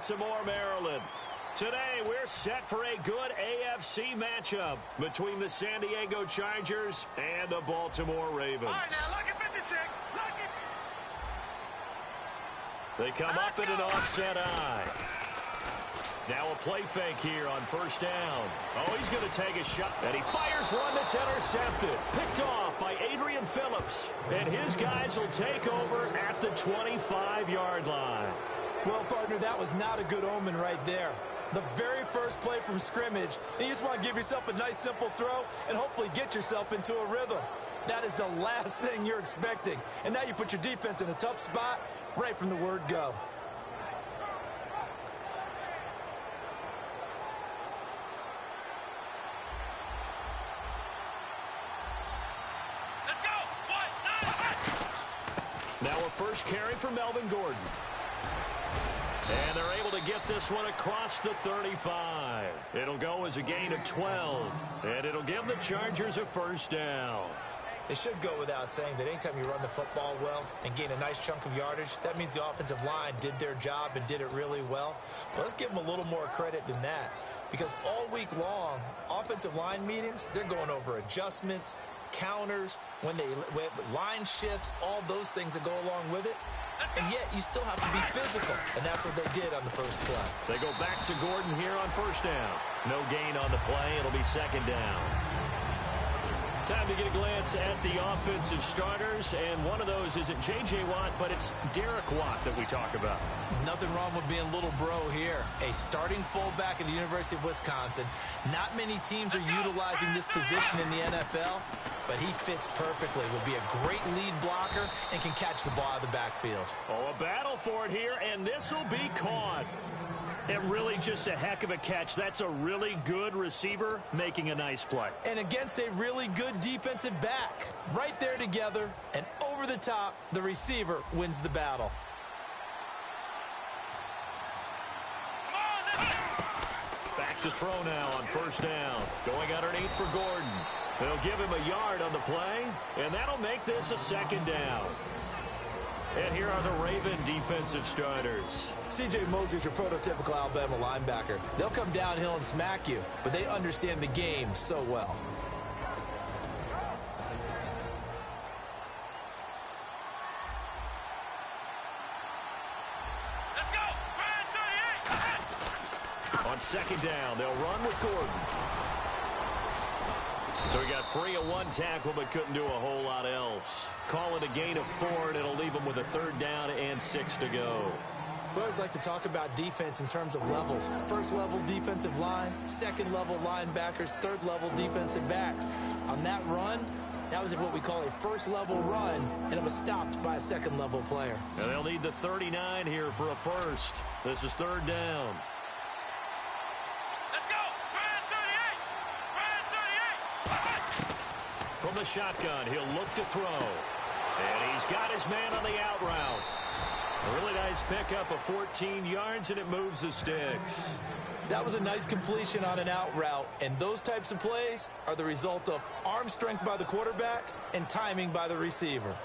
Baltimore, Maryland. Today, we're set for a good AFC matchup between the San Diego Chargers and the Baltimore Ravens. All right, now, look at 56. Look at... They come up in an offset eye. Now a play fake here on first down. Oh, he's going to take a shot. And he fires one that's intercepted. Picked off by Adrian Phillips. And his guys will take over at the 25-yard line. Well, partner, that was not a good omen right there. The very first play from scrimmage, and you just want to give yourself a nice, simple throw and hopefully get yourself into a rhythm. That is the last thing you're expecting. And now you put your defense in a tough spot right from the word go. Now a first carry for Melvin Gordon. And they're able to get this one across the 35. It'll go as a gain of 12. And it'll give the Chargers a first down. It should go without saying that anytime you run the football well and gain a nice chunk of yardage, that means the offensive line did their job and did it really well. But let's give them a little more credit than that. Because all week long, offensive line meetings, they're going over adjustments, counters, when line shifts, all those things that go along with it. And yet, you still have to be physical. And that's what they did on the first play. They go back to Gordon here on first down. No gain on the play. It'll be second down. Time to get a glance at the offensive starters. And one of those isn't J.J. Watt, but it's Derek Watt that we talk about. Nothing wrong with being little bro here. A starting fullback at the University of Wisconsin. Not many teams are utilizing this position in the NFL, but he fits perfectly. Will be a great lead blocker and can catch the ball out of the backfield. Oh, a battle for it here, and this will be caught. And really just a heck of a catch. That's a really good receiver making a nice play. And against a really good defensive back. Right there together, and over the top, the receiver wins the battle. Back to throw now on first down. Going underneath for Gordon. They'll give him a yard on the play, and that'll make this a second down. And here are the Raven defensive starters. C.J. Mosley's your prototypical Alabama linebacker. They'll come downhill and smack you, but they understand the game so well. Let's go! Ryan 38! On second down, they'll run with Gordon. So he got free of one tackle, but couldn't do a whole lot else. Call it a gain of 4, and it'll leave him with a third down and 6 to go. We always like to talk about defense in terms of levels. First level defensive line, second level linebackers, third level defensive backs. On that run, that was what we call a first level run, and it was stopped by a second level player. And they'll need the 39 here for a first. This is third down. Let's go! Ryan 38! Ryan 38! From the shotgun, he'll look to throw. And he's got his man on the out route. A really nice pickup of 14 yards, and it moves the sticks. That was a nice completion on an out route, and those types of plays are the result of arm strength by the quarterback and timing by the receiver.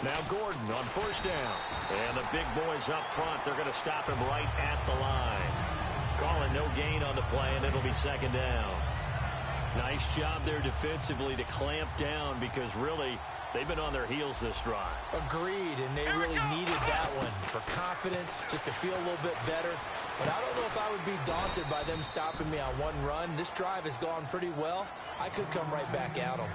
Now Gordon on first down. And the big boys up front, they're going to stop him right at the line. Calling no gain on the play, and it'll be second down. Nice job there defensively to clamp down because really they've been on their heels this drive. Agreed, and they really needed that one for confidence, just to feel a little bit better. But I don't know if I would be daunted by them stopping me on one run. This drive has gone pretty well. I could come right back at him.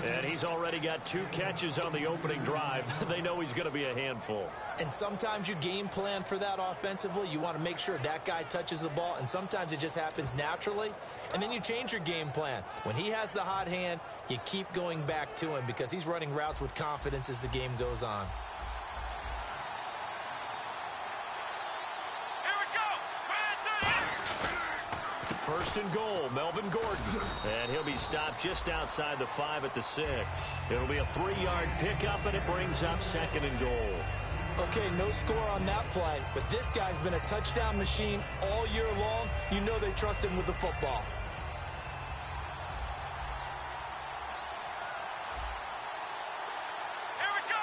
And he's already got 2 catches on the opening drive. They know he's going to be a handful. And sometimes you game plan for that offensively. You want to make sure that guy touches the ball, and sometimes it just happens naturally. And then you change your game plan. When he has the hot hand, you keep going back to him because he's running routes with confidence as the game goes on. first and goal, Melvin Gordon. And he'll be stopped just outside the 5 at the 6. It'll be a 3-yard pickup, and it brings up second and goal. Okay, no score on that play, but this guy's been a touchdown machine all year long. You know they trust him with the football. Here we go.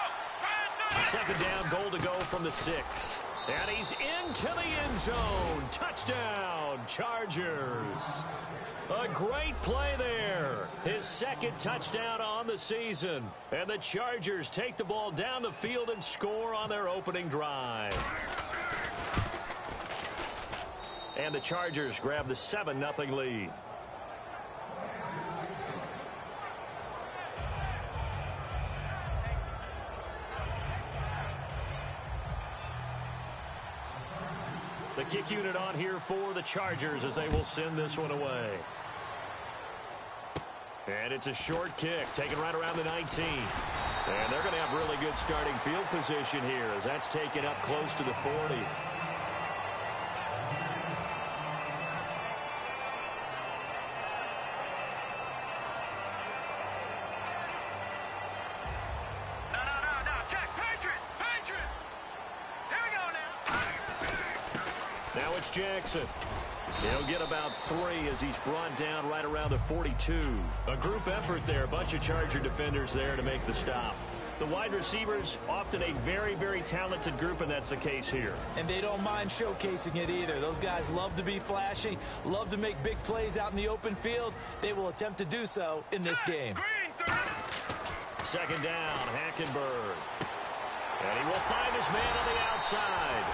Second down, goal to go from the 6. And he's into the end zone. Touchdown, Chargers. A great play there. His second touchdown on the season. And the Chargers take the ball down the field and score on their opening drive. And the Chargers grab the 7-0 lead. The kick unit on here for the Chargers as they will send this one away. And it's a short kick, taken right around the 19. And they're going to have really good starting field position here as that's taken up close to the 40. No, check. Patriot. Here we go now. Now it's Jackson. He'll get about 3 as he's brought down right around the 42. A group effort there. A bunch of Charger defenders there to make the stop. The wide receivers, often a very, very talented group, and that's the case here. And they don't mind showcasing it either. Those guys love to be flashy, love to make big plays out in the open field. They will attempt to do so in this game. Second down, Hackenberg. And he will find his man on the outside.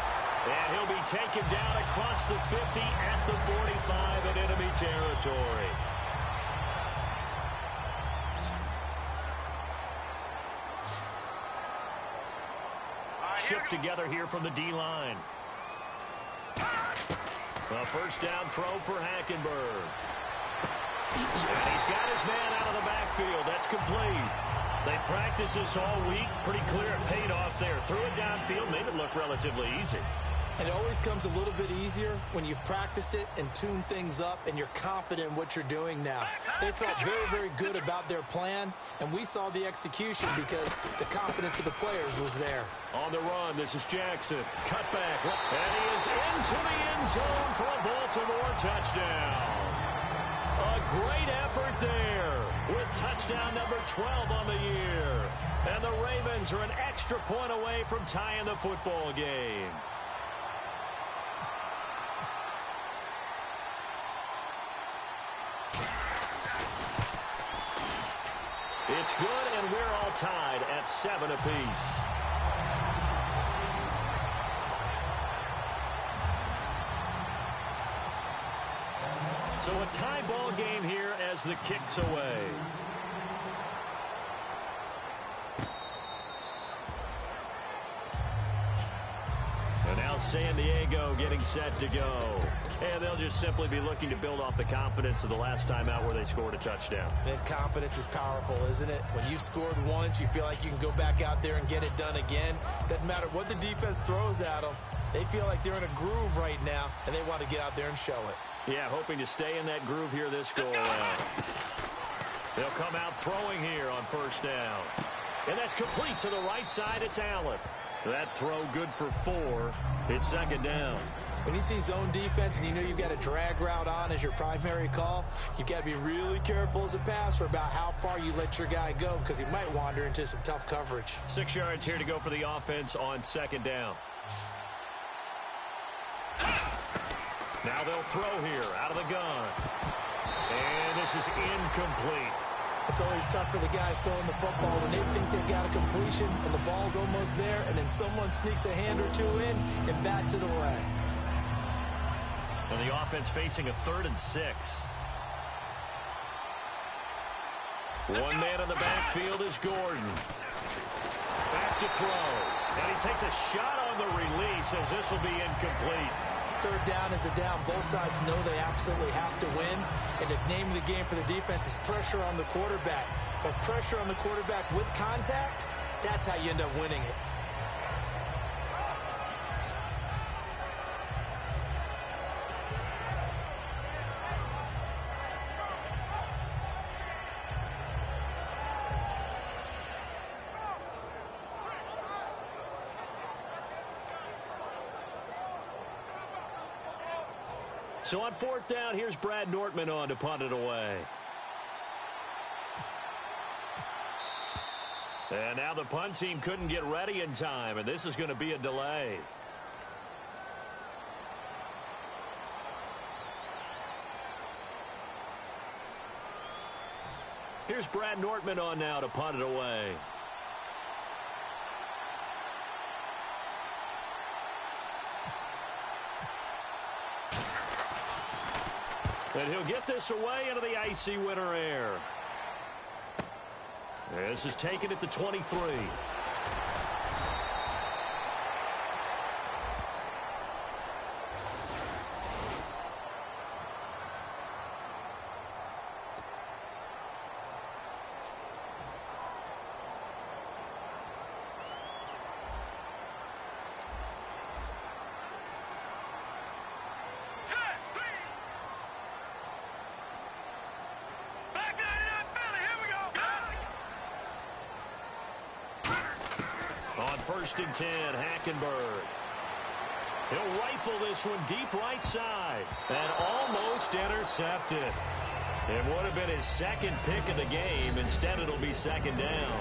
And he'll be taken down across the 50 at the 45 in enemy territory. Shift together here from the D-line. A first down throw for Hackenberg. And he's got his man out of the backfield. That's complete. They practiced this all week. Pretty clear it paid off there. Threw it downfield, made it look relatively easy. And it always comes a little bit easier when you've practiced it and tuned things up and you're confident in what you're doing now. They felt very, very good about their plan, and we saw the execution because the confidence of the players was there. On the run, this is Jackson. Cut back, and he is into the end zone for a Baltimore touchdown. A great effort there with touchdown number 12 on the year. And the Ravens are an extra point away from tying the football game. It's good, and we're all tied at 7 apiece. So a tie ball game here as the kick's away. And now San Diego getting set to go. And they'll just simply be looking to build off the confidence of the last time out where they scored a touchdown. And confidence is powerful, isn't it? When you've scored once, you feel like you can go back out there and get it done again. Doesn't matter what the defense throws at them. They feel like they're in a groove right now, and they want to get out there and show it. Yeah, hoping to stay in that groove here this go-around. They'll come out throwing here on first down. And that's complete to the right side. It's Allen. That throw good for 4. It's second down. When you see zone defense and you know you've got a drag route on as your primary call, you've got to be really careful as a passer about how far you let your guy go because he might wander into some tough coverage. 6 yards here to go for the offense on second down. Now they'll throw here out of the gun. And this is incomplete. It's always tough for the guys throwing the football when they think they've got a completion and the ball's almost there, and then someone sneaks a hand or two in and bats it away. And the offense facing a 3rd and 6. One man in the backfield is Gordon. Back to throw. And he takes a shot on the release as this will be incomplete. 3rd down is the down. Both sides know they absolutely have to win. And the name of the game for the defense is pressure on the quarterback. But pressure on the quarterback with contact, that's how you end up winning it. So on fourth down, here's Brad Nortman on to punt it away. And now the punt team couldn't get ready in time, and this is going to be a delay. Here's Brad Nortman on now to punt it away. And he'll get this away into the icy winter air. This is taken at the 23. First and 10, Hackenberg. He'll rifle this one deep right side and almost intercepted. It would have been his second pick of the game. Instead, it'll be second down.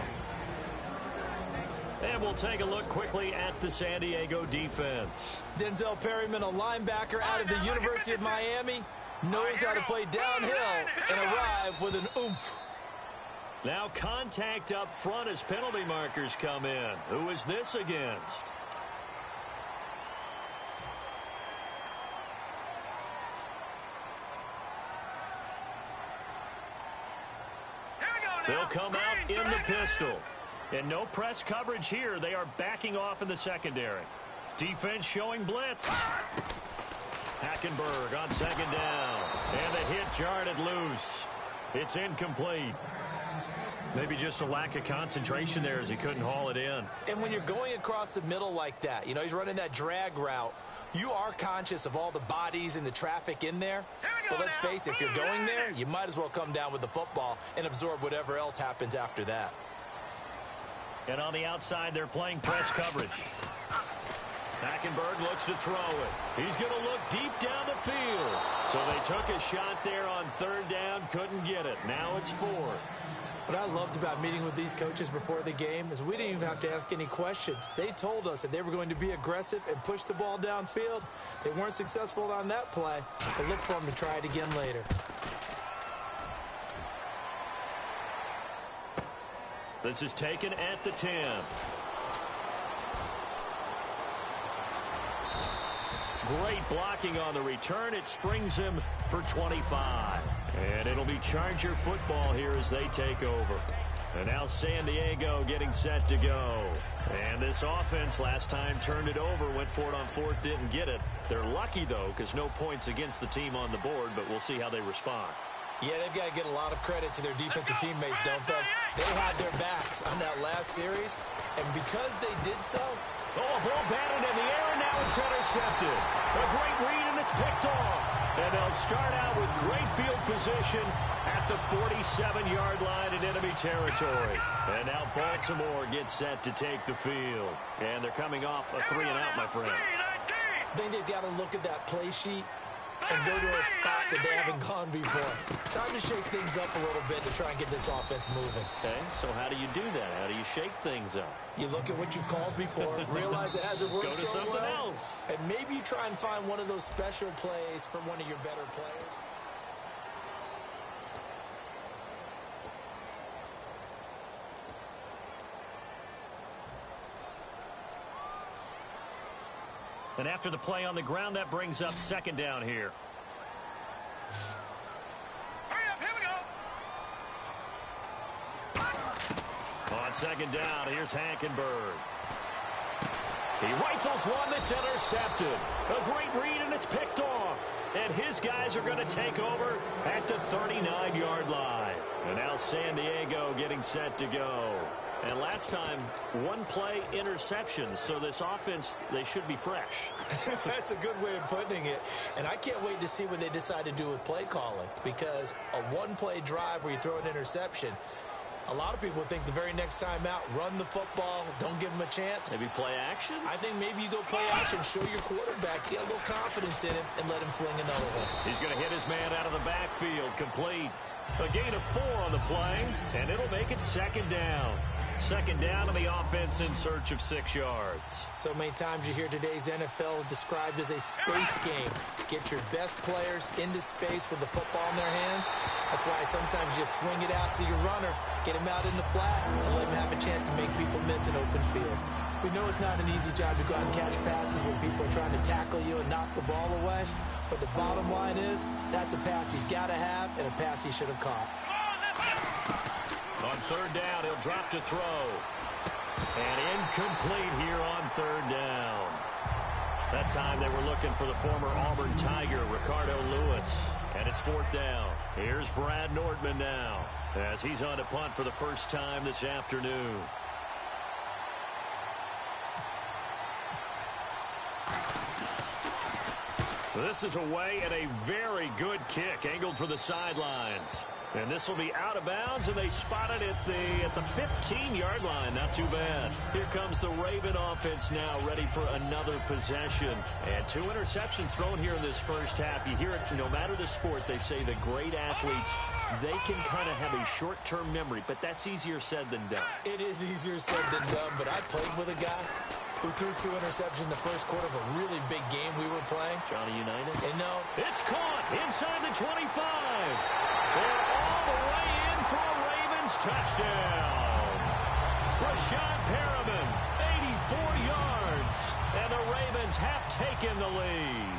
And we'll take a look quickly at the San Diego defense. Denzel Perryman, a linebacker out of the University of Miami, knows how to play downhill and arrive with an oomph. Now contact up front as penalty markers come in. Who is this against? They'll come out in the pistol. And no press coverage here. They are backing off in the secondary. Defense showing blitz. Hackenberg on second down. And the hit jarred it loose. It's incomplete. Maybe just a lack of concentration there as he couldn't haul it in. And when you're going across the middle like that, he's running that drag route, you are conscious of all the bodies and the traffic in there. But let's face it, if you're going there, you might as well come down with the football and absorb whatever else happens after that. And on the outside, they're playing press coverage. Hackenberg looks to throw it. He's going to look deep down the field. So they took a shot there on third down, couldn't get it. Now it's fourth. What I loved about meeting with these coaches before the game is we didn't even have to ask any questions. They told us that they were going to be aggressive and push the ball downfield. They weren't successful on that play, but look for them to try it again later. This is taken at the 10. Great blocking on the return. It springs him for 25. And it'll be Charger football here as they take over. And now San Diego getting set to go. And this offense last time turned it over, went for it on fourth, didn't get it. They're lucky, though, because no points against the team on the board, but we'll see how they respond. Yeah, they've got to get a lot of credit to their defensive teammates, don't they? They had their backs on that last series, and because they did so... Oh, a ball batted in the air, and now it's intercepted. A great read, and it's picked off. And they'll start out with great field position at the 47-yard line in enemy territory. And now Baltimore gets set to take the field. And they're coming off a 3-and-out, my friend. I think they've got to look at that play sheet and go to a spot that they haven't gone before. Time to shake things up a little bit to try and get this offense moving. Okay, so how do you do that? How do you shake things up? You look at what you've called before, realize it hasn't worked so well. Go to something else. And maybe you try and find one of those special plays from one of your better players. And after the play on the ground, that brings up second down here. Hurry up, here we go. On second down, here's Hackenberg. He rifles one that's intercepted. A great read, and it's picked off. And his guys are going to take over at the 39-yard line. And now San Diego getting set to go. And last time, one play interceptions, so this offense, they should be fresh. That's a good way of putting it. And I can't wait to see what they decide to do with play calling, because a one-play drive where you throw an interception, A lot of people think the very next time out, run the football, don't give him a chance. Maybe play action? I think maybe you go play action, show your quarterback, get a little confidence in him, and let him fling another one. He's going to hit his man out of the backfield, complete. A gain of 4 on the play, and it'll make it second down. Second down, and the offense in search of 6 yards. So many times you hear today's NFL described as a space game. Get your best players into space with the football in their hands. That's why sometimes you just swing it out to your runner, get him out in the flat, and let him have a chance to make people miss an open field. We know it's not an easy job to go out and catch passes when people are trying to tackle you and knock the ball away. But the bottom line is, that's a pass he's got to have and a pass he should have caught. On third down, he'll drop to throw. And incomplete here on third down. That time they were looking for the former Auburn Tiger, Ricardo Lewis. And it's fourth down. Here's Brad Nordman now, as he's on to punt for the first time this afternoon. This is away and a very good kick, angled for the sidelines. And this will be out of bounds, and they spotted it at the 15-yard line. Not too bad. Here comes the Raven offense now, ready for another possession. And 2 interceptions thrown here in this first half. You hear it, no matter the sport, they say the great athletes, they can kind of have a short-term memory, but that's easier said than done. It is easier said than done, but I played with a guy who threw 2 interceptions in the first quarter of a really big game we were playing. Johnny Unitas. And no. It's caught inside the 25. They're all the way in for a Ravens touchdown. Rashad Perriman, 84 yards. And the Ravens have taken the lead.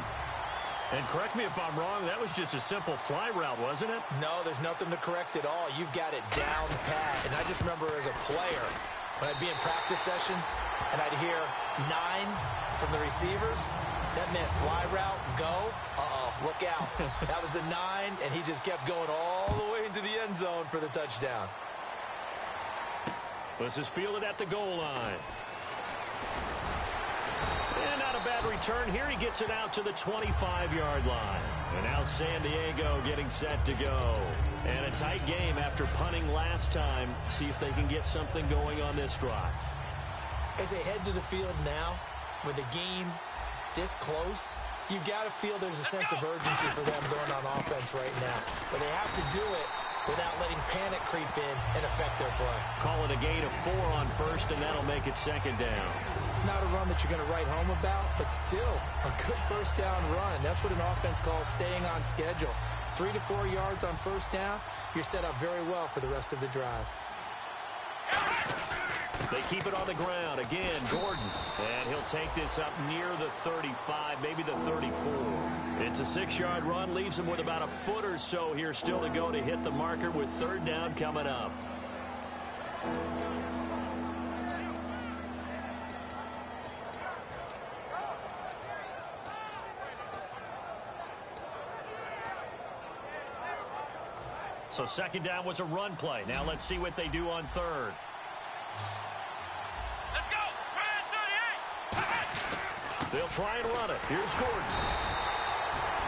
And correct me if I'm wrong, that was just a simple fly route, wasn't it? No, there's nothing to correct at all. You've got it down pat. And I just remember as a player, when I'd be in practice sessions and I'd hear 9 from the receivers, that meant fly route, go, look out. That was the 9, and he just kept going all the way into the end zone for the touchdown. This is fielded at the goal line. And not a bad return here. He gets it out to the 25-yard line. And now San Diego getting set to go. And a tight game after punting last time. See if they can get something going on this drive. As they head to the field now, with the game this close, you've got to feel there's a sense of urgency for them going on offense right now. But they have to do it without letting panic creep in and affect their play. Call it a gain of 4 on first, and that'll make it second down. Not a run that you're going to write home about, but still a good first down run. That's what an offense calls staying on schedule. 3 to 4 yards on first down, you're set up very well for the rest of the drive. They keep it on the ground. Again, Gordon. And he'll take this up near the 35, maybe the 34. It's a 6-yard run. Leaves him with about a foot or so here still to go to hit the marker with third down coming up. So second down was a run play. Now let's see what they do on third. Let's go. They'll try and run it. Here's Gordon.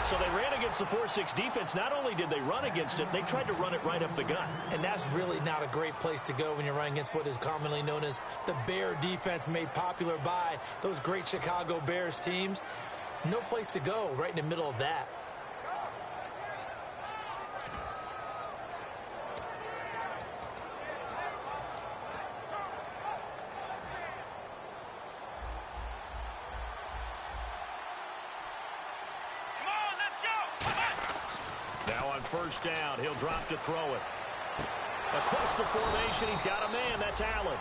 So they ran against the 4-6 defense. Not only did they run against it, they tried to run it right up the gut. And that's really not a great place to go when you're running against what is commonly known as the Bear defense, made popular by those great Chicago Bears teams. No place to go right in the middle of that. First down, he'll drop to throw it. Across the formation, he's got a man. That's Allen.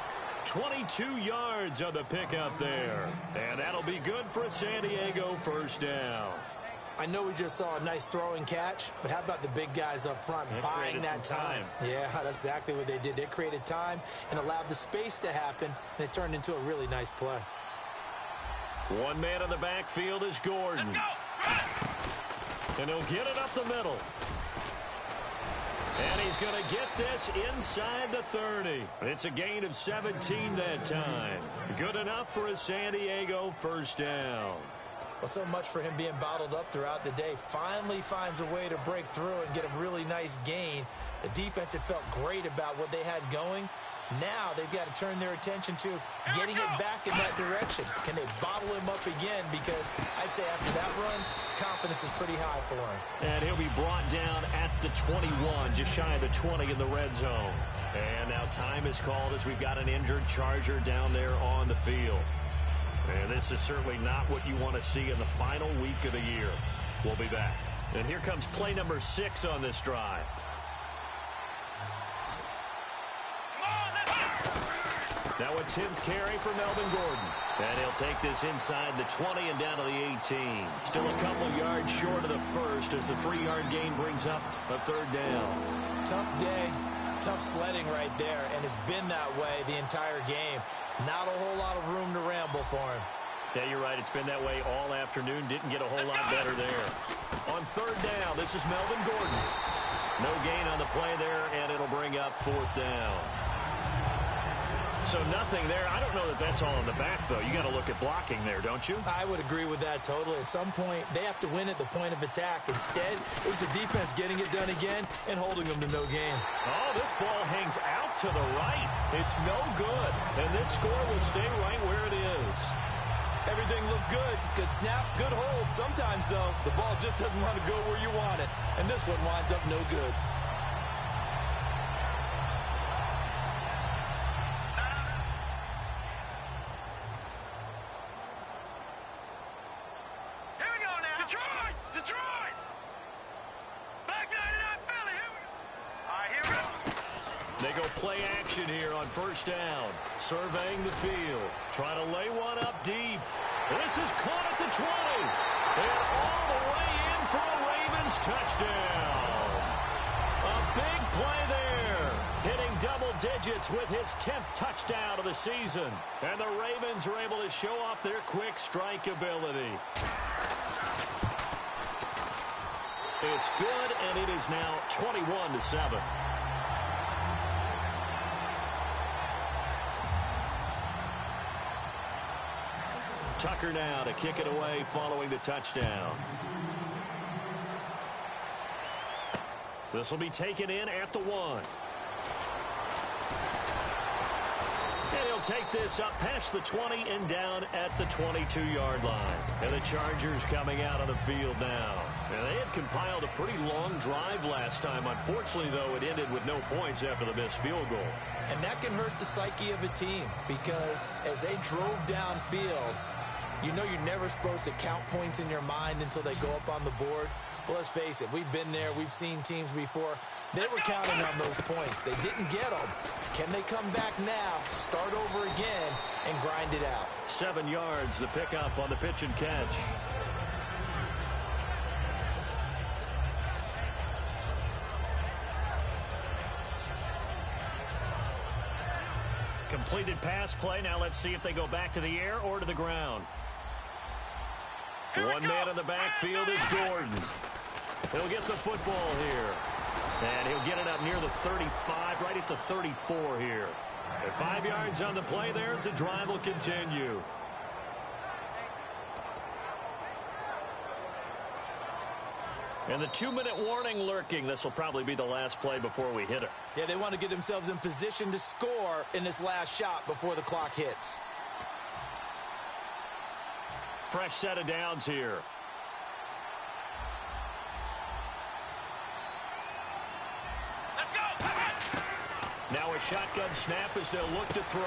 22 yards on the pickup there. And that'll be good for a San Diego first down. I know we just saw a nice throwing catch, but how about the big guys up front buying that time? Yeah, that's exactly what they did. They created time and allowed the space to happen, and it turned into a really nice play. One man in the backfield is Gordon. And he'll get it up the middle. And he's going to get this inside the 30. It's a gain of 17 that time. Good enough for a San Diego first down. Well, so much for him being bottled up throughout the day. Finally finds a way to break through and get a really nice gain. The defense had felt great about what they had going. Now they've got to turn their attention to getting it back in that direction. Can they bottle him up again? Because I'd say after that run, confidence is pretty high for him. And he'll be brought down at the 21, just shy of the 20 in the red zone. And now time is called as we've got an injured Charger down there on the field. And this is certainly not what you want to see in the final week of the year. We'll be back. And here comes play number 6 on this drive. Now a 10th carry for Melvin Gordon. And he'll take this inside the 20 and down to the 18. Still a couple yards short of the first as the 3-yard gain brings up a 3rd down. Tough day, tough sledding right there, and it's been that way the entire game. Not a whole lot of room to ramble for him. Yeah, you're right. It's been that way all afternoon. Didn't get a whole lot better there. On 3rd down, this is Melvin Gordon. No gain on the play there, and it'll bring up 4th down. So nothing there. I don't know that that's all in the back, though. You got to look at blocking there, don't you? I would agree with that totally. At some point, they have to win at the point of attack. Instead, it was the defense getting it done again and holding them to no gain. Oh, this ball hangs out to the right. It's no good. And this score will stay right where it is. Everything looked good. Good snap, good hold. Sometimes, though, the ball just doesn't want to go where you want it. And this one winds up no good. They go play action here on 1st down. Surveying the field. Trying to lay one up deep. This is caught at the 20. And all the way in for a Ravens touchdown. A big play there. Hitting double digits with his 10th touchdown of the season. And the Ravens are able to show off their quick strike ability. It's good, and it is now 21-7. Tucker now to kick it away following the touchdown. This will be taken in at the 1. And he'll take this up past the 20 and down at the 22-yard line. And the Chargers coming out on the field now. And they had compiled a pretty long drive last time. Unfortunately, though, it ended with no points after the missed field goal. And that can hurt the psyche of a team because as they drove downfield, you know you're never supposed to count points in your mind until they go up on the board. Well, let's face it, we've been there. We've seen teams before. They were counting on those points. They didn't get them. Can they come back now, start over again, and grind it out? 7 yards, the pickup on the pitch and catch. Completed pass play. Now let's see if they go back to the air or to the ground. One man in the backfield is Gordon. He'll get the football here. And he'll get it up near the 35, right at the 34 here. And 5 yards on the play there as the drive will continue. And the 2-minute warning lurking. This will probably be the last play before we hit it. Yeah, they want to get themselves in position to score in this last shot before the clock hits. Fresh set of downs here. Let's go. Now a shotgun snap as they'll look to throw.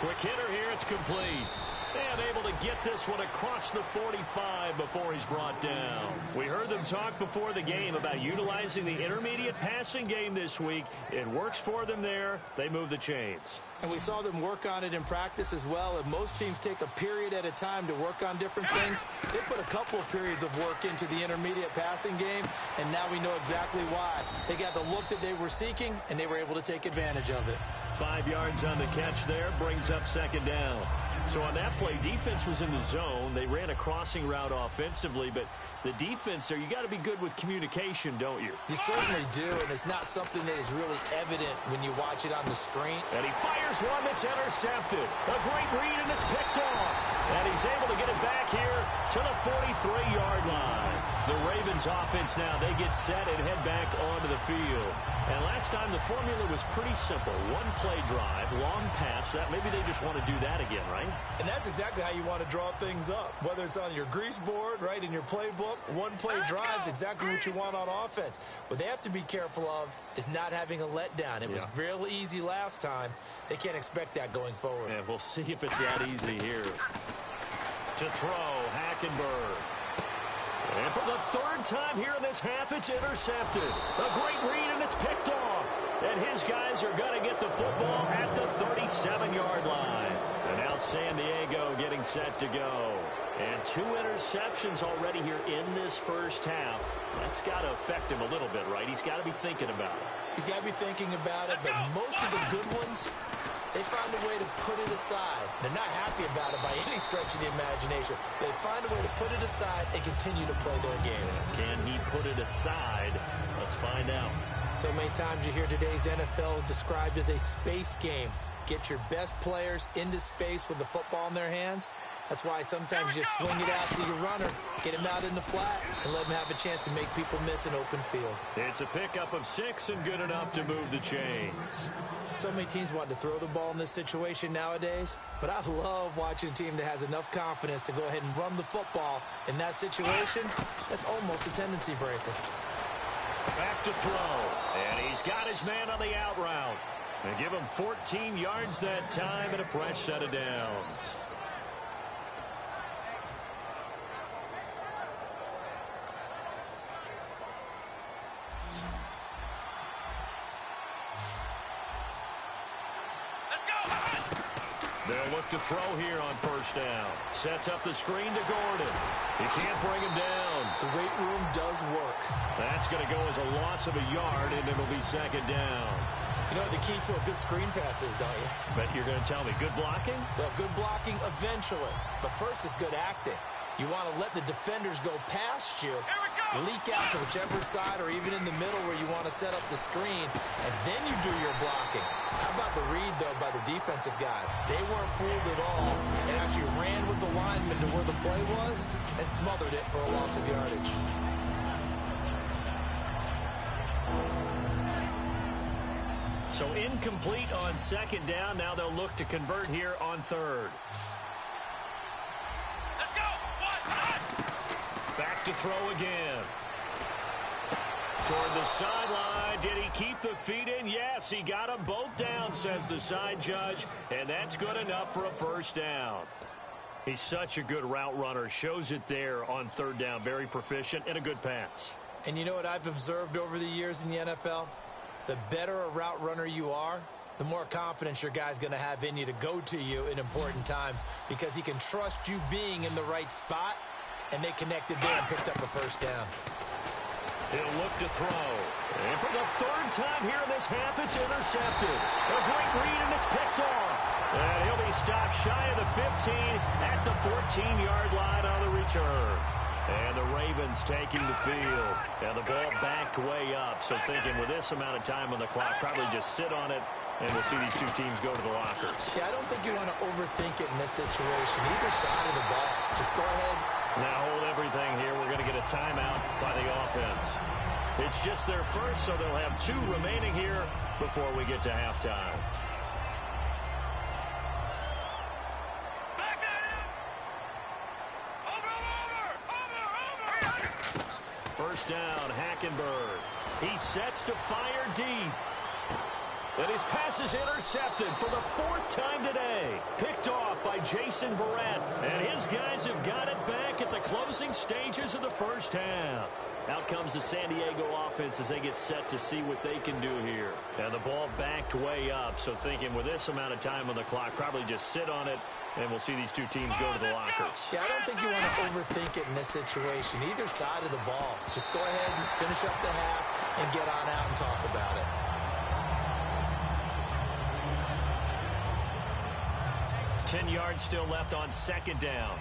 Quick hitter here, it's complete. And able to get this one across the 45 before he's brought down. We heard them talk before the game about utilizing the intermediate passing game this week. It works for them there. They move the chains. And we saw them work on it in practice as well. And most teams take a period at a time to work on different things. They put a couple of periods of work into the intermediate passing game, and now we know exactly why. They got the look that they were seeking, and they were able to take advantage of it. 5 yards on the catch there, brings up 2nd down. So on that play, defense was in the zone. They ran a crossing route offensively, but The defense there, you got to be good with communication, don't you? You certainly do, and it's not something that is really evident when you watch it on the screen. And he fires one that's intercepted. A great read, and it's picked off. And he's able to get it back here to the 43-yard line. The Ravens offense now, they get set and head back onto the field. And last time the formula was pretty simple. One play drive, long pass. That maybe they just want to do that again, right? And that's exactly how you want to draw things up. Whether it's on your grease board, right, in your playbook, one play drive is exactly what you want on offense. What they have to be careful of is not having a letdown. It was real easy last time. They can't expect that going forward. And we'll see if it's that easy here. To throw, Hackenberg. And for the third time here in this half, it's intercepted. A great read, and it's picked off. And his guys are going to get the football at the 37-yard line. And now San Diego getting set to go. And 2 interceptions already here in this first half. That's got to affect him a little bit, right? He's got to be thinking about it. He's got to be thinking about it, but most of the good ones, they find a way to put it aside. They're not happy about it by any stretch of the imagination. They find a way to put it aside and continue to play their game. Can he put it aside? Let's find out. So many times you hear today's NFL described as a space game. Get your best players into space with the football in their hands. That's why sometimes you just swing it out to your runner, get him out in the flat, and let him have a chance to make people miss an open field. It's a pickup of 6 and good enough to move the chains. So many teams want to throw the ball in this situation nowadays, but I love watching a team that has enough confidence to go ahead and run the football. In that situation, that's almost a tendency breaker. Back to throw, and he's got his man on the out route. And give him 14 yards that time and a fresh set of downs. They'll look to throw here on first down. Sets up the screen to Gordon. He can't bring him down. The weight room does work. That's going to go as a loss of a yard, and it'll be second down. You know what the key to a good screen pass is, don't you? Bet you're going to tell me. Good blocking? Well, good blocking eventually. But first is good acting. You want to let the defenders go past you, leak out to whichever side or even in the middle where you want to set up the screen, and then you do your blocking. How about the read, though, by the defensive guys? They weren't fooled at all and actually ran with the lineman to where the play was and smothered it for a loss of yardage. So incomplete on second down. Now they'll look to convert here on third. Back to throw again. Toward the sideline. Did he keep the feet in? Yes, he got them both down, says the side judge. And that's good enough for a first down. He's such a good route runner. Shows it there on third down. Very proficient and a good pass. And you know what I've observed over the years in the NFL? The better a route runner you are, the more confidence your guy's going to have in you to go to you in important times because he can trust you being in the right spot. And they connected there and picked up a first down. He'll look to throw. And for the third time here in this half, it's intercepted. A great read, and it's picked off. And he'll be stopped shy of the 15 at the 14-yard line on the return. And the Ravens taking the field. And the ball backed way up. So thinking with this amount of time on the clock, probably just sit on it. And we'll see these two teams go to the lockers. Yeah, I don't think you want to overthink it in this situation. Either side of the ball. Just go ahead. Now hold everything here. We're going to get a timeout by the offense. It's just their first, so they'll have 2 remaining here before we get to halftime. Back at him! Over! First down, Hackenberg. He sets to fire deep. And his pass is intercepted for the 4th time today. Picked off by Jason Verrett. And his guys have got it back at the closing stages of the first half. Out comes the San Diego offense as they get set to see what they can do here. And the ball backed way up. So thinking with this amount of time on the clock, probably just sit on it. And we'll see these two teams go to the lockers. Yeah, I don't think you want to overthink it in this situation. Either side of the ball. Just go ahead and finish up the half and get on out and talk about it. 10 yards still left on second down.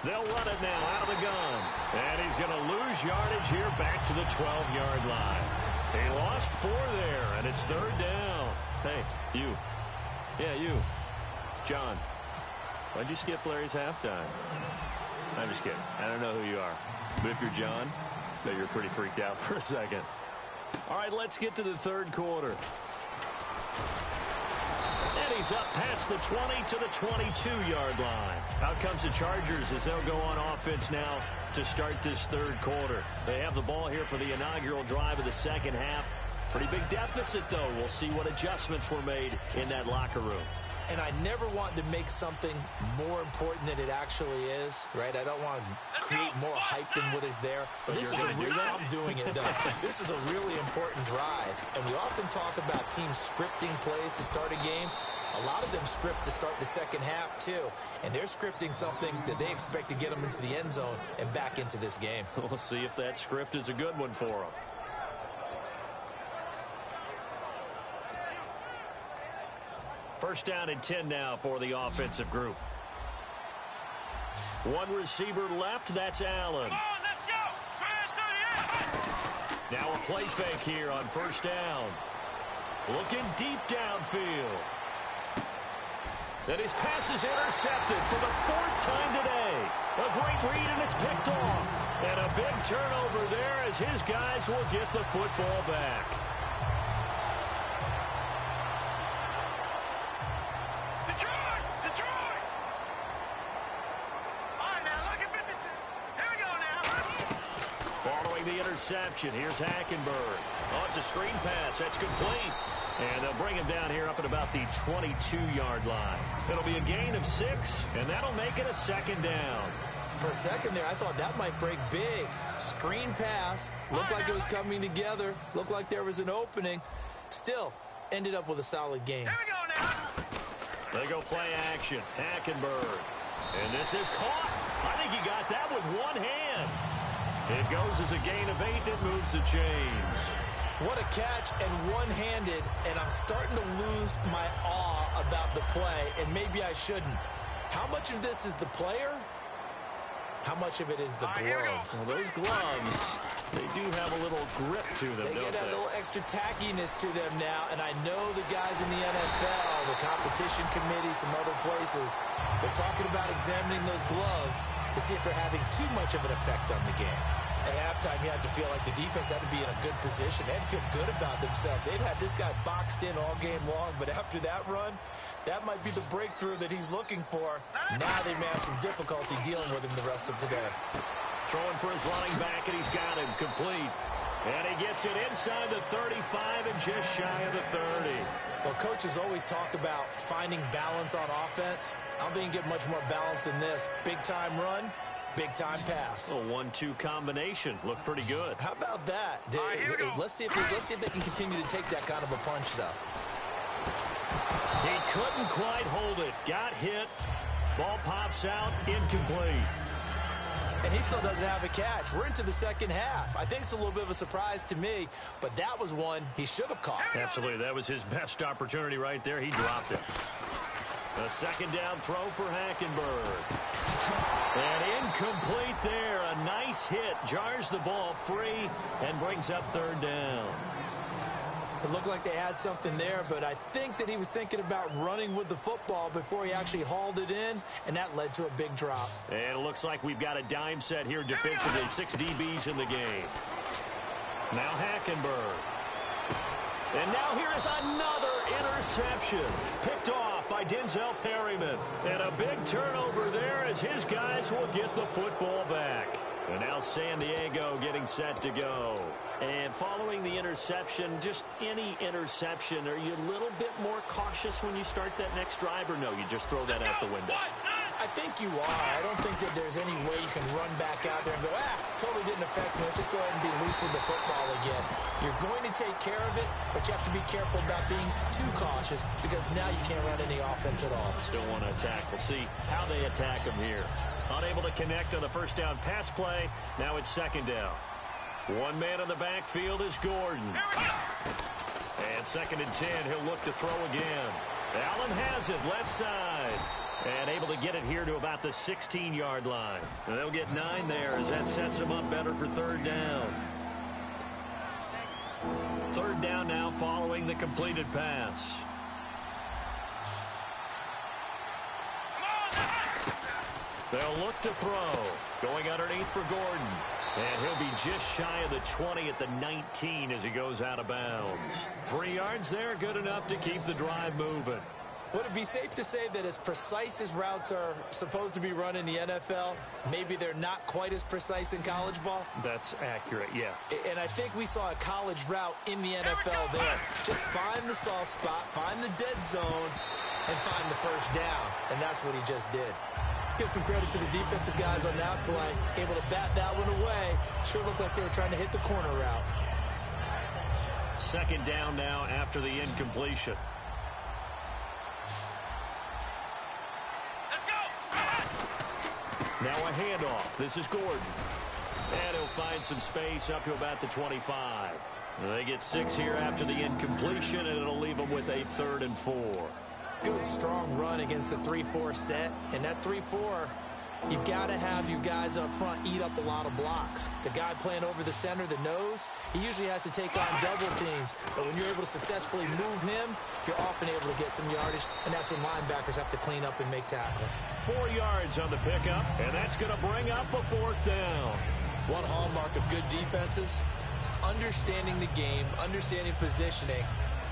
They'll run it now out of the gun. And he's going to lose yardage here back to the 12-yard line. He lost 4 there, and it's 3rd down. Hey, you. Yeah, you. John, why'd you skip Larry's halftime? I'm just kidding. I don't know who you are. But if you're John, then you're pretty freaked out for a second. All right, let's get to the 3rd quarter. And he's up past the 20 to the 22-yard line. Out comes the Chargers as they'll go on offense now to start this 3rd quarter. They have the ball here for the inaugural drive of the 2nd half. Pretty big deficit, though. We'll see what adjustments were made in that locker room. And I never want to make something more important than it actually is, right? I don't want to create more hype than what is there. But this is I'm doing it, though. This is a really important drive. And we often talk about teams scripting plays to start a game. A lot of them script to start the 2nd half, too. And they're scripting something that they expect to get them into the end zone and back into this game. We'll see if that script is a good one for them. First down and 10 now for the offensive group. 1 receiver left. That's Allen. Come on, let's go. Now a play fake here on 1st down. Looking deep downfield. And his pass is intercepted for the 4th time today. A great read, and it's picked off. And a big turnover there as his guys will get the football back. Interception. Here's Hackenberg. Oh, it's a screen pass. That's complete. And they'll bring him down here up at about the 22-yard line. It'll be a gain of 6, and that'll make it a 2nd down. For a second there, I thought that might break big. Screen pass. Looked like it was coming together. Looked like there was an opening. Still, ended up with a solid game. Here we go now. They go play action. Hackenberg. And this is caught. I think he got that with one hand. It goes as a gain of 8. It moves the chains. What a catch, and one-handed, and I'm starting to lose my awe about the play, and maybe I shouldn't. How much of this is the player? How much of it is the glove? Well, those gloves, they do have a little grip to them, They don't get a they? little extra tackiness to them now, and I know the guys in the NFL, the competition committee, some other places, they're talking about examining those gloves to see if they're having too much of an effect on the game. At halftime, you had to feel like the defense had to be in a good position. They had to feel good about themselves. They'd had this guy boxed in all game long, but after that run, that might be the breakthrough that he's looking for. Now they may have some difficulty dealing with him the rest of today. Throwing for his running back, and he's got him complete. And he gets it inside the 35 and just shy of the 30. Well, coaches always talk about finding balance on offense. I don't think you get much more balance than this. Big-time run, big-time pass. A 1-2 combination. Looked pretty good. How about that? Let's see if they can continue to take that kind of a punch, though. He couldn't quite hold it. Got hit. Ball pops out. Incomplete. And he still doesn't have a catch. We're into the 2nd half. I think it's a little bit of a surprise to me, but that was one he should have caught. Absolutely. That was his best opportunity right there. He dropped it. A 2nd down throw for Hackenberg. And incomplete there. A nice hit. Jars the ball free and brings up 3rd down. It looked like they had something there, but I think that he was thinking about running with the football before he actually hauled it in, and that led to a big drop. And it looks like we've got a dime set here defensively. 6 DBs in the game. Now Hackenberg. And now here is another interception. Picked off by Denzel Perryman. And a big turnover there as his guys will get the football back. And now San Diego getting set to go. And following the interception, just any interception, are you a little bit more cautious when you start that next drive, or no, you just throw that out the window? I think you are. I don't think that there's any way you can run back out there and go, totally didn't affect me. Let's just go ahead and be loose with the football again. You're going to take care of it, but you have to be careful about being too cautious because now you can't run any offense at all. Still want to attack. We'll see how they attack him here. Unable to connect on the 1st down pass play. Now it's 2nd down. One man in the backfield is Gordon. And 2nd and 10, he'll look to throw again. Allen has it, left side. And able to get it here to about the 16-yard line. And they'll get 9 there as that sets them up better for third down. Third down now following the completed pass. They'll look to throw. Going underneath for Gordon. And he'll be just shy of the 20 at the 19 as he goes out of bounds. 3 yards there, good enough to keep the drive moving. Would it be safe to say that as precise as routes are supposed to be run in the NFL, maybe they're not quite as precise in college ball? That's accurate, yeah. And I think we saw a college route in the NFL there. Just find the soft spot, find the dead zone, and find the first down. And that's what he just did. Let's give some credit to the defensive guys on that play. Able to bat that one away. Sure looked like they were trying to hit the corner route. Second down now after the incompletion. Now a handoff. This is Gordon. And he'll find some space up to about the 25. They get 6 here after the incompletion, and it'll leave them with a 3rd and 4. Good, strong run against the 3-4 set. And that 3-4, you've got to have you guys up front eat up a lot of blocks. The guy playing over the center, the nose, he usually has to take on double teams. But when you're able to successfully move him, you're often able to get some yardage, and that's when linebackers have to clean up and make tackles. 4 yards on the pickup, and that's going to bring up a 4th down. One hallmark of good defenses is understanding the game, understanding positioning,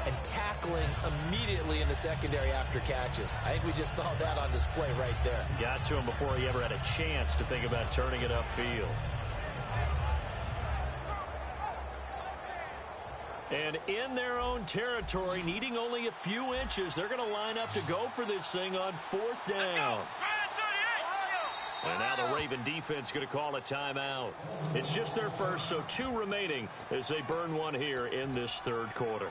and tackling immediately in the secondary after catches. I think we just saw that on display right there. Got to him before he ever had a chance to think about turning it upfield. And in their own territory, needing only a few inches, they're going to line up to go for this thing on 4th down. And now the Raven defense going to call a timeout. It's just their first, so 2 remaining as they burn one here in this 3rd quarter.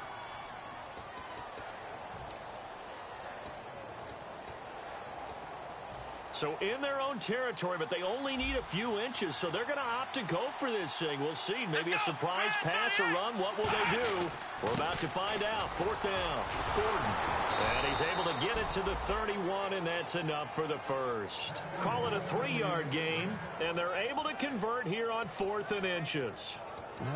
So in their own territory, but they only need a few inches, so they're going to opt to go for this thing. We'll see. Maybe a surprise pass or run. What will they do? We're about to find out. 4th down. Gordon. And he's able to get it to the 31, and that's enough for the first. Call it a 3-yard gain, and they're able to convert here on 4th and inches.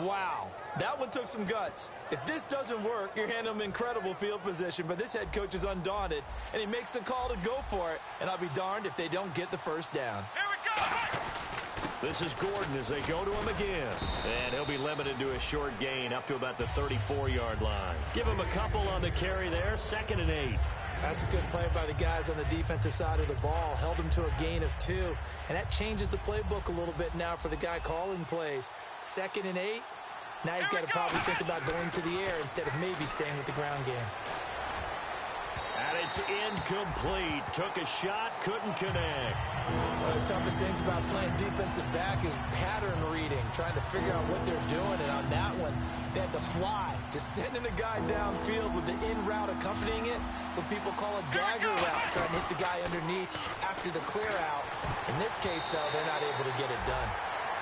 Wow. That one took some guts. If this doesn't work, you're handing them incredible field position, but this head coach is undaunted, and he makes the call to go for it, and I'll be darned if they don't get the first down. Here we go. This is Gordon as they go to him again. And he'll be limited to a short gain up to about the 34-yard line. Give him a couple on the carry there, 2nd and 8. That's a good play by the guys on the defensive side of the ball. Held them to a gain of 2, and that changes the playbook a little bit now for the guy calling plays. 2nd and 8. Now he's got to probably think about going to the air instead of maybe staying with the ground game. And it's incomplete. Took a shot, couldn't connect. One of the toughest things about playing defensive back is pattern reading, trying to figure out what they're doing. And on that one, they had to fly, just sending a guy downfield with the in route accompanying it, what people call a dagger route, trying to hit the guy underneath after the clear out. In this case, though, they're not able to get it done.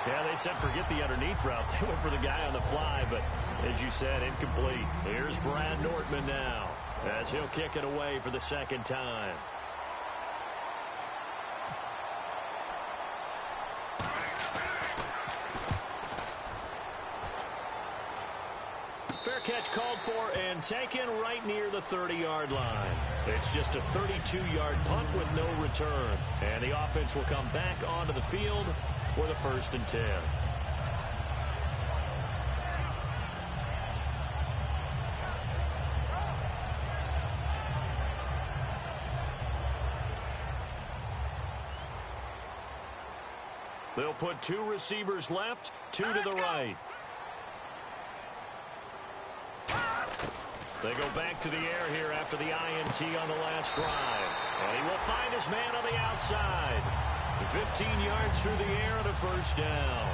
Yeah, they said forget the underneath route. They went for the guy on the fly, but as you said, incomplete. Here's Brad Nortman now as he'll kick it away for the 2nd time. Fair catch called for and taken right near the 30-yard line. It's just a 32-yard punt with no return. And the offense will come back onto the field for the 1st and 10. They'll put 2 receivers left, 2 to the right. They go back to the air here after the INT on the last drive. And he will find his man on the outside. 15 yards through the air and a 1st down.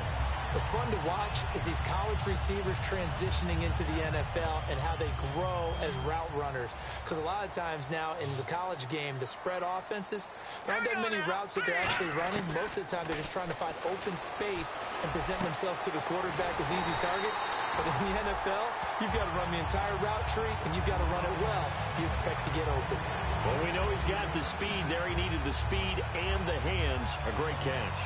What's fun to watch is these college receivers transitioning into the NFL and how they grow as route runners. Because a lot of times now in the college game, the spread offenses, there aren't that many routes that they're actually running. Most of the time, they're just trying to find open space and present themselves to the quarterback as easy targets. But in the NFL, you've got to run the entire route tree, and you've got to run it well if you expect to get open. Well, we know he's got the speed there. He needed the speed and the hands. A great catch.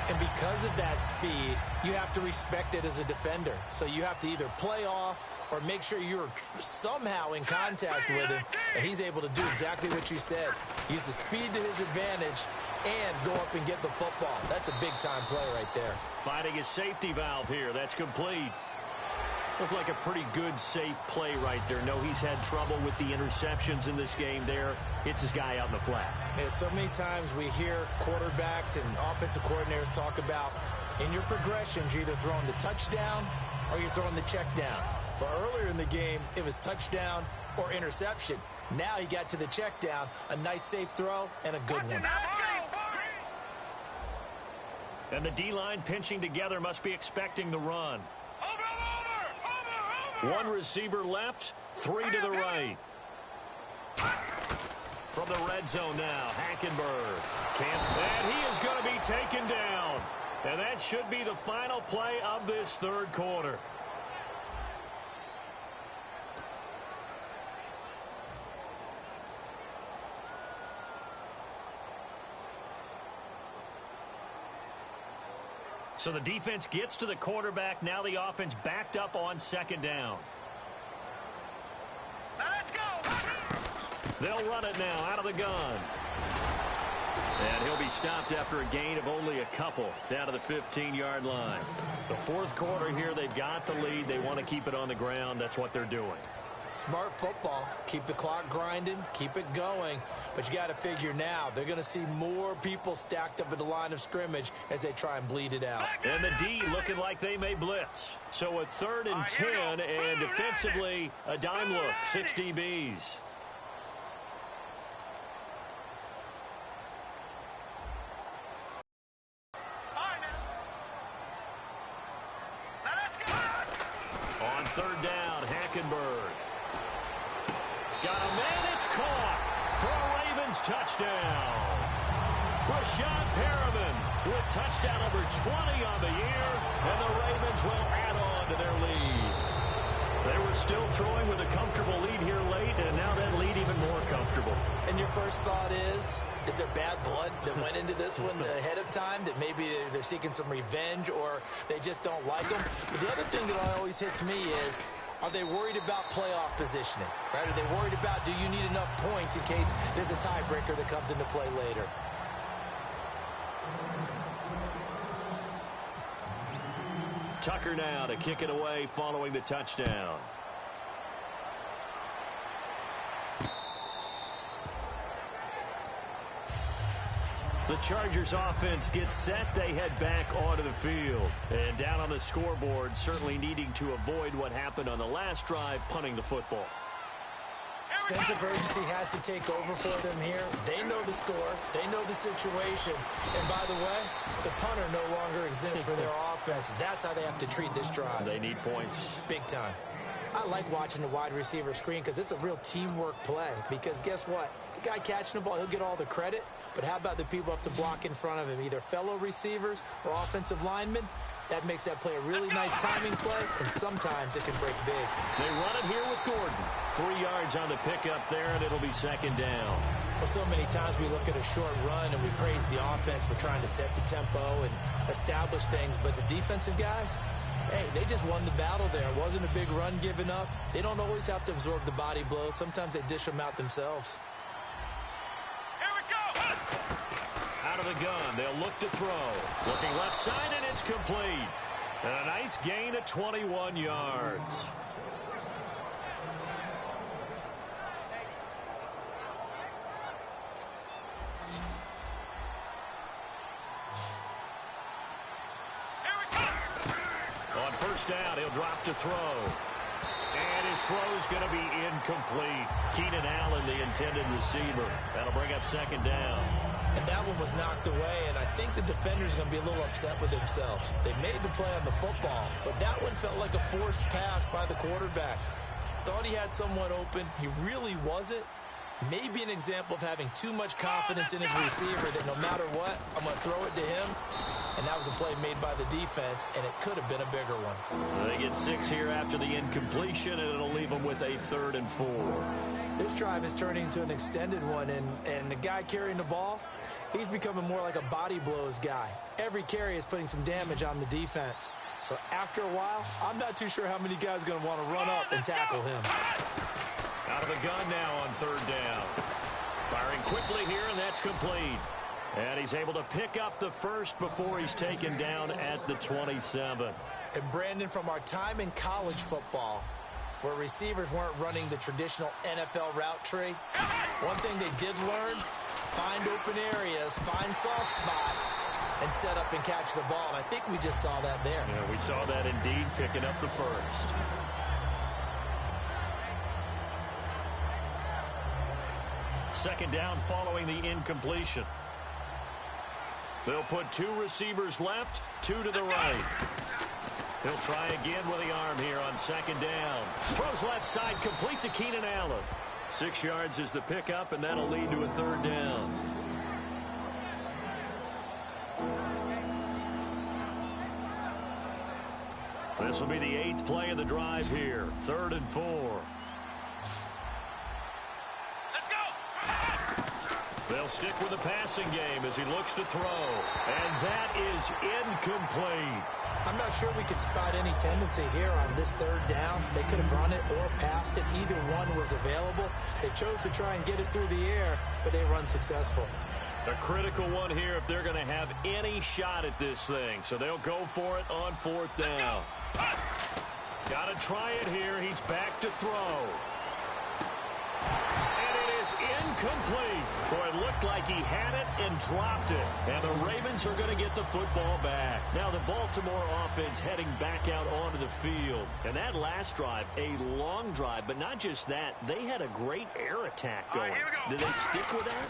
And because of that speed, you have to respect it as a defender. So you have to either play off or make sure you're somehow in contact with him, and he's able to do exactly what you said. Use the speed to his advantage and go up and get the football. That's a big-time play right there. Finding a safety valve here. That's complete. Looked like a pretty good, safe play right there. No, he's had trouble with the interceptions in this game there. Hits his guy out in the flat. Yeah, so many times we hear quarterbacks and offensive coordinators talk about in your progressions, you're either throwing the touchdown or you're throwing the check down. But earlier in the game, it was touchdown or interception. Now he got to the check down, a nice safe throw, and a good one. And the D-line pinching together must be expecting the run. One receiver left, three to the right. From the red zone now, Hackenberg. And he is going to be taken down. And that should be the final play of this third quarter. So the defense gets to the quarterback. Now the offense backed up on second down. Now let's go. They'll run it now out of the gun. And he'll be stopped after a gain of only a couple down to the 15-yard line. The fourth quarter here, they've got the lead. They want to keep it on the ground. That's what they're doing. Smart football. Keep the clock grinding. Keep it going. But you got to figure now, they're going to see more people stacked up at the line of scrimmage as they try and bleed it out. And the D looking like they may blitz. So a 3rd and 10, and defensively, a dime look. 6 DBs. On 3rd down, Hackenberg. Got a man, it's caught for a Ravens touchdown. Rashad Perriman with touchdown number 20 on the year, and the Ravens will add on to their lead. They were still throwing with a comfortable lead here late, and now that lead even more comfortable. And your first thought is there bad blood that went into this one ahead of time, that maybe they're seeking some revenge or they just don't like them? But the other thing that always hits me is, are they worried about playoff positioning? Right? Are they worried about, do you need enough points in case there's a tiebreaker that comes into play later? Tucker now to kick it away following the touchdown. The Chargers offense gets set. They head back onto the field. And down on the scoreboard, certainly needing to avoid what happened on the last drive, punting the football. Sense of urgency has to take over for them here. They know the score. They know the situation. And by the way, the punter no longer exists for their offense. That's how they have to treat this drive. They need points. Big time. I like watching the wide receiver screen because it's a real teamwork play. Because guess what? The guy catching the ball, he'll get all the credit. But how about the people who have to block in front of him, either fellow receivers or offensive linemen? That makes that play a really nice timing play, and sometimes it can break big. They run it here with Gordon. 3 yards on the pickup there, and it'll be second down. Well, so many times we look at a short run and we praise the offense for trying to set the tempo and establish things. But the defensive guys, hey, they just won the battle there. It wasn't a big run given up. They don't always have to absorb the body blows. Sometimes they dish them out themselves. Out of the gun, they'll look to throw. Looking left side, and it's complete. And a nice gain of 21 yards. On first down, he'll drop to throw. And his throw's going to be incomplete. Keenan Allen, the intended receiver. That'll bring up second down. And that one was knocked away, and I think the defender's going to be a little upset with himself. They made the play on the football, but that one felt like a forced pass by the quarterback. Thought he had someone open. He really wasn't. Maybe an example of having too much confidence in his receiver that no matter what, I'm going to throw it to him. And that was a play made by the defense, and it could have been a bigger one. They get 6 here after the incompletion, and it'll leave them with a 3rd and 4. This drive is turning into an extended one, and the guy carrying the ball, he's becoming more like a body blows guy. Every carry is putting some damage on the defense. So after a while, I'm not too sure how many guys are going to want to run up and tackle him. Out of the gun now on 3rd down. Firing quickly here, and that's complete. And he's able to pick up the first before he's taken down at the 27. And Brandon, from our time in college football, where receivers weren't running the traditional NFL route tree, one thing they did learn, find open areas, find soft spots, and set up and catch the ball. And I think we just saw that there. Yeah, we saw that indeed, picking up the first. Second down following the incompletion. They'll put 2 receivers left, 2 to the right. He'll try again with the arm here on 2nd down. Throws left side, complete to Keenan Allen. 6 yards is the pickup, and that'll lead to a 3rd down. This will be the 8th play of the drive here. 3rd and 4. They'll stick with the passing game as he looks to throw. And that is incomplete. I'm not sure we could spot any tendency here on this 3rd down. They could have run it or passed it. Either one was available. They chose to try and get it through the air, but they run successful. A critical one here if they're going to have any shot at this thing. So they'll go for it on 4th down. Got to try it here. He's back to throw. Incomplete. Boy, it looked like he had it and dropped it. And the Ravens are going to get the football back. Now the Baltimore offense heading back out onto the field. And that last drive, a long drive, but not just that. They had a great air attack going. Did they stick with that?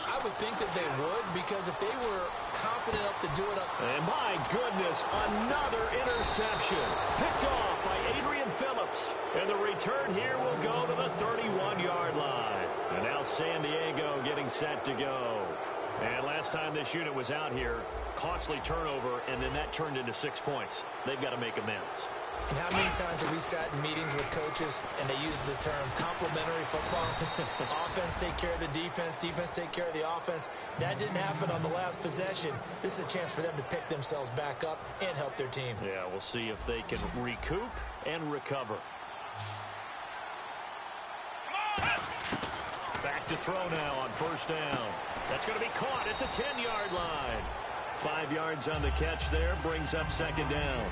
I would think that they would, because if they were confident enough to do it up. And my goodness, another interception. Picked off by Adrian Phillips. And the return here will go to the 31-yard line. And now San Diego getting set to go. And last time this unit was out here, costly turnover, and then that turned into 6 points. They've got to make amends. And how many times have we sat in meetings with coaches and they use the term complementary football? Offense take care of the defense, defense take care of the offense. That didn't happen on the last possession. This is a chance for them to pick themselves back up and help their team. Yeah, we'll see if they can recoup and recover. Back to throw now on 1st down. That's going to be caught at the 10-yard line. 5 yards on the catch there, brings up 2nd down.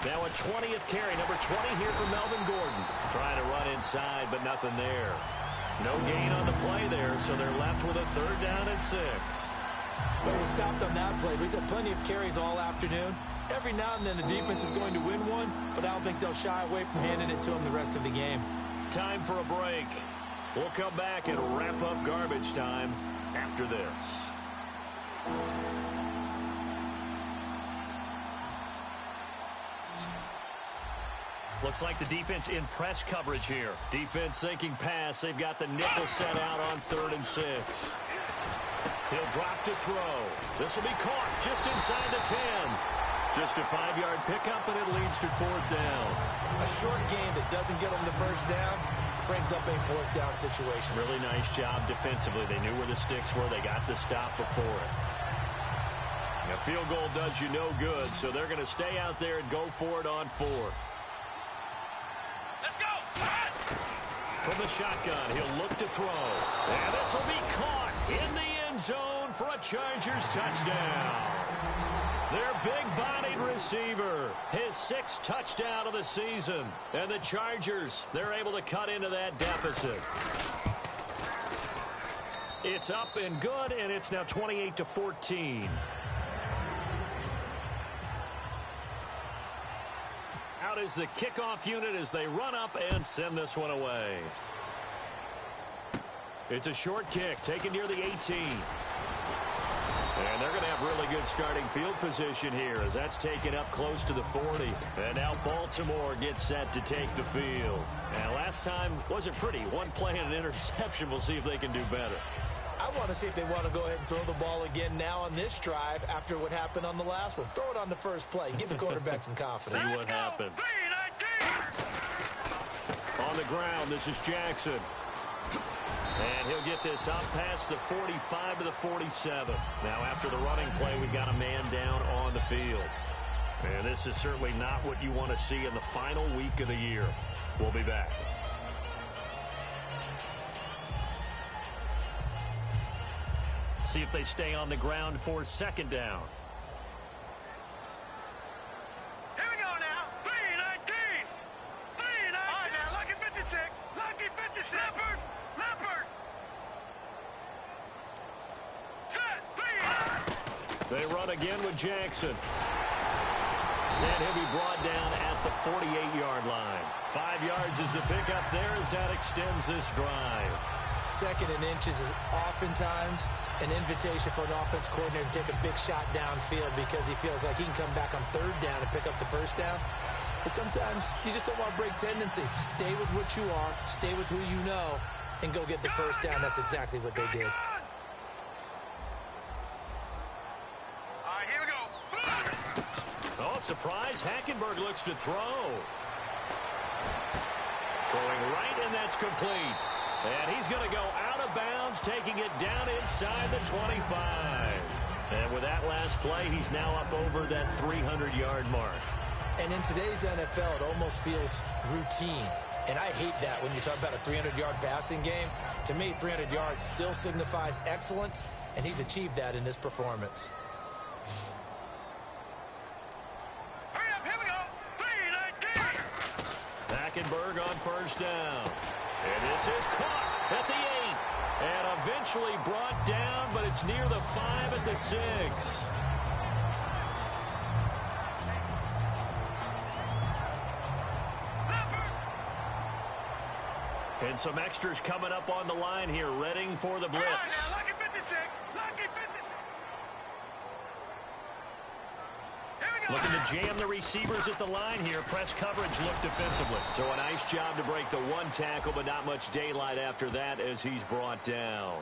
Now a 20th carry, number 20 here for Melvin Gordon. Trying to run inside, but nothing there. No gain on the play there, so they're left with a 3rd down and 6. Well, he stopped on that play, but he's had plenty of carries all afternoon. Every now and then the defense is going to win one, but I don't think they'll shy away from handing it to him the rest of the game. Time for a break. We'll come back and wrap up garbage time after this. Looks like the defense in press coverage here. Defense sinking pass. They've got the nickel set out on 3rd and 6. He'll drop to throw. This will be caught just inside the 10. Just a 5-yard pickup, and it leads to 4th down. A short game that doesn't get them the 1st down brings up a 4th down situation. Really nice job defensively. They knew where the sticks were. They got the stop before it. A field goal does you no good, so they're going to stay out there and go for it on 4th. From the shotgun, he'll look to throw. And this will be caught in the end zone for a Chargers touchdown. Their big-bodied receiver, his 6th touchdown of the season. And the Chargers, they're able to cut into that deficit. It's up and good, and it's now 28-14. Out is the kickoff unit as they run up and send this one away. It's a short kick taken near the 18. And they're going to have really good starting field position here as that's taken up close to the 40. And now Baltimore gets set to take the field. And last time wasn't pretty. One play and an interception. We'll see if they can do better. I want to see if they want to go ahead and throw the ball again now on this drive after what happened on the last one. Throw it on the first play. Give the quarterback some confidence. See what happens. On the ground, this is Jackson. And he'll get this up past the 45 to the 47. Now, after the running play, we've got a man down on the field. And this is certainly not what you want to see in the final week of the year. We'll be back. See if they stay on the ground for second down. Here we go now. 3-19. 3-19. All right, now, lucky 56. Lucky 56. Leopard. Leopard. Set. 3. They run again with Jackson. And he'll be brought down at the 48-yard line. 5 yards is the pickup there as that extends this drive. Second and inches is oftentimes an invitation for an offense coordinator to take a big shot downfield because he feels like he can come back on third down and pick up the first down. But sometimes you just don't want to break tendency. Stay with what you are, stay with who you know, and go get the first down. That's exactly what they did. All right, here we go. Oh, surprise. Hackenberg looks to throw. Throwing right, and that's complete. And he's going to go out of bounds, taking it down inside the 25. And with that last play, he's now up over that 300-yard mark. And in today's NFL, it almost feels routine. And I hate that when you talk about a 300-yard passing game. To me, 300 yards still signifies excellence, and he's achieved that in this performance. Hurry up, here we go. 3-19. Hackenberg on first down. And this is caught at the 8. And eventually brought down, but it's near the 5 at the 6. And some extras coming up on the line here, readying for the blitz. Now, lucky 56. Lucky 56. Looking to jam the receivers at the line here. Press coverage look defensively. So a nice job to break the one tackle, but not much daylight after that as he's brought down.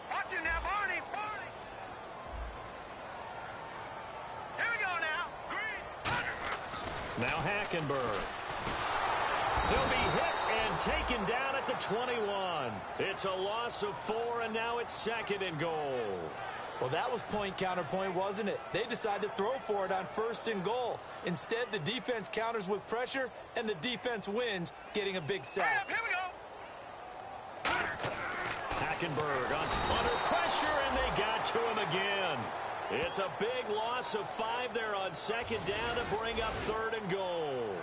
Watch him now, Barney. Barney. Here we go now. Green. Now Hackenberg. He'll be hit and taken down at the 21. It's a loss of 4, and now it's second and goal. Well, that was point counterpoint, wasn't it? They decided to throw for it on first and goal. Instead, the defense counters with pressure, and the defense wins, getting a big sack. Here we go. Hackenberg under pressure, and they got to him again. It's a big loss of 5 there on second down to bring up third and goal.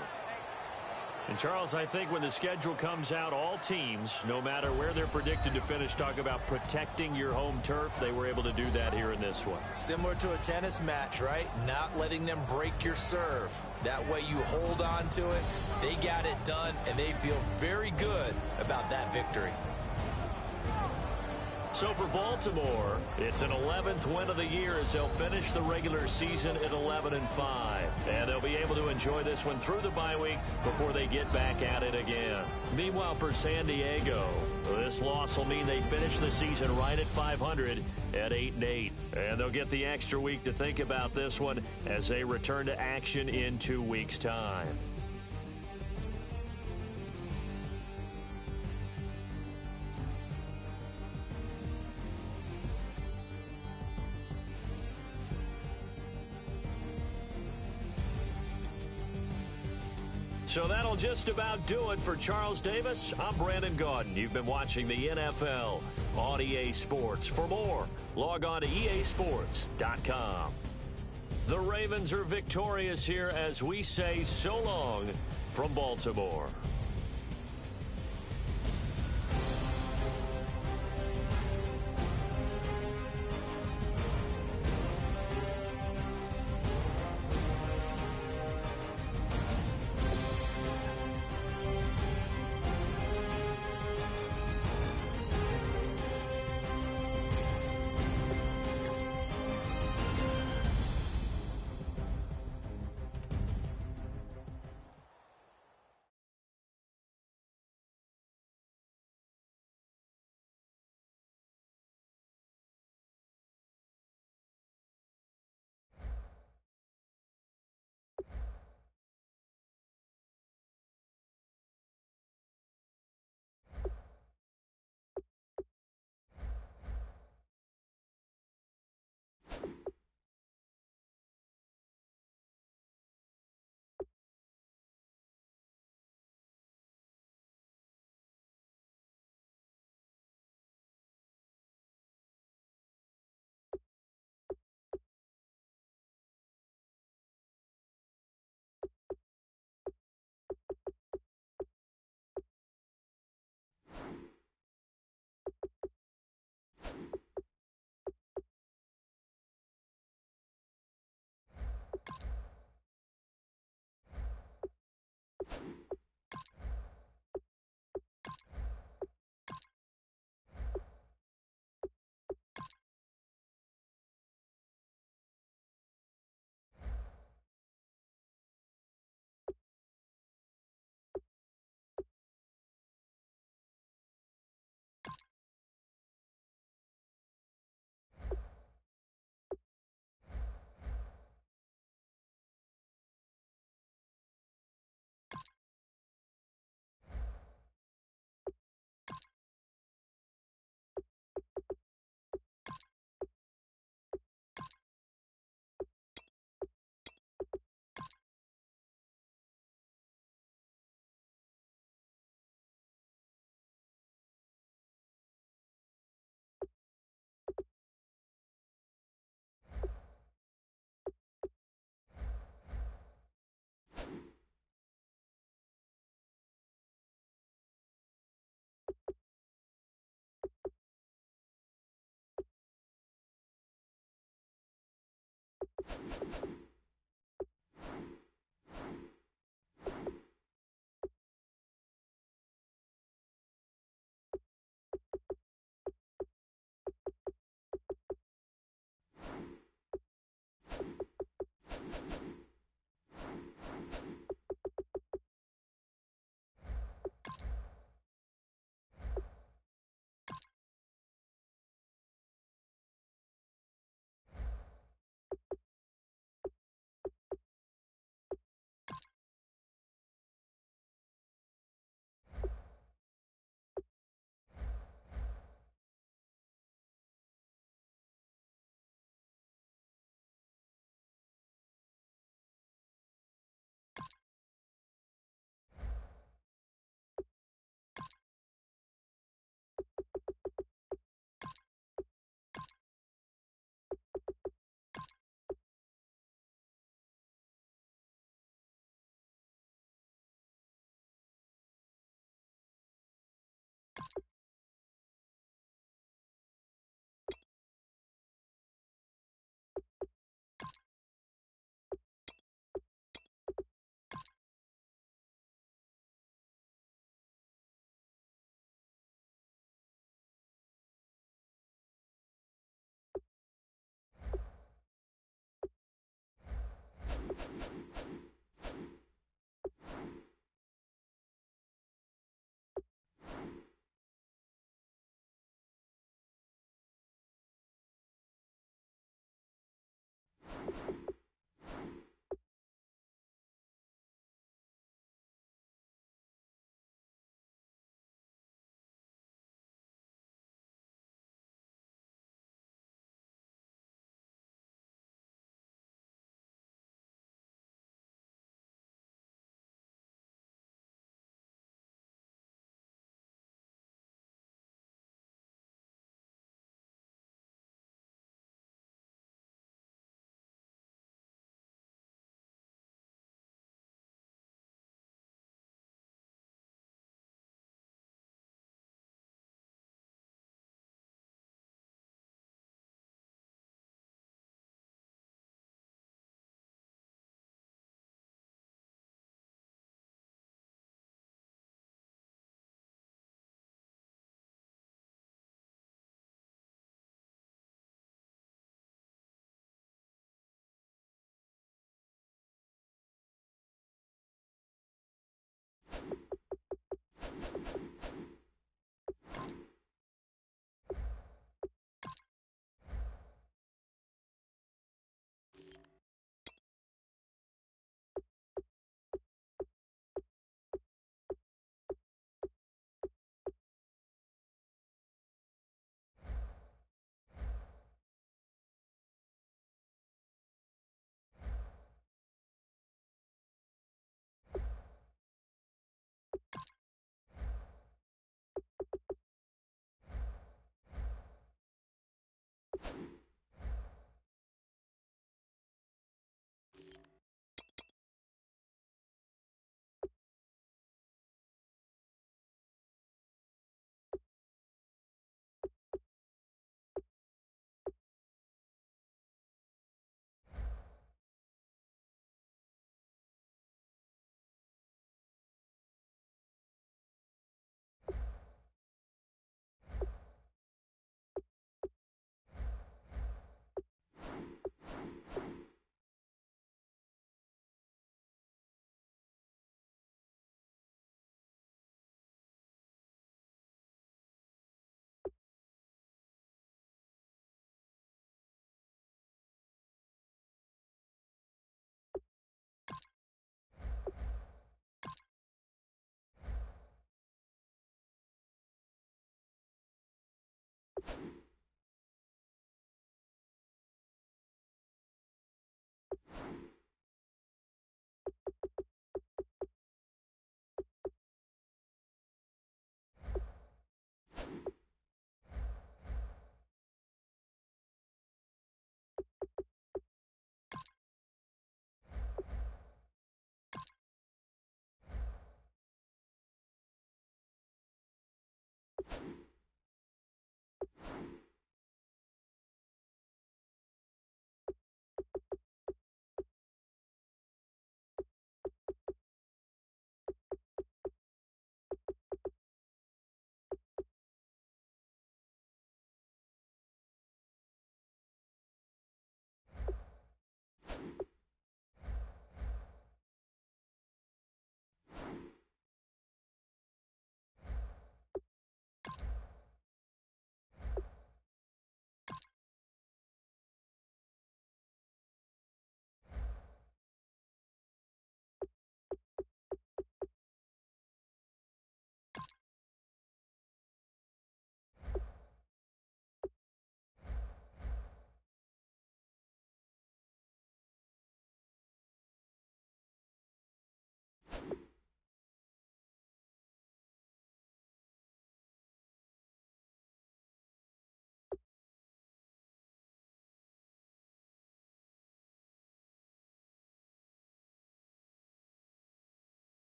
And, Charles, I think when the schedule comes out, all teams, no matter where they're predicted to finish, talk about protecting your home turf. They were able to do that here in this one. Similar to a tennis match, right? Not letting them break your serve. That way you hold on to it. They got it done, and they feel very good about that victory. So for Baltimore, it's an 11th win of the year as they'll finish the regular season at 11-5. And they'll be able to enjoy this one through the bye week before they get back at it again. Meanwhile, for San Diego, this loss will mean they finish the season right at 500 at 8-8. And they'll get the extra week to think about this one as they return to action in 2 weeks' time. So that'll just about do it for Charles Davis. I'm Brandon Gaudin. You've been watching the NFL on EA Sports. For more, log on to easports.com. The Ravens are victorious here as we say so long from Baltimore.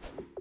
it.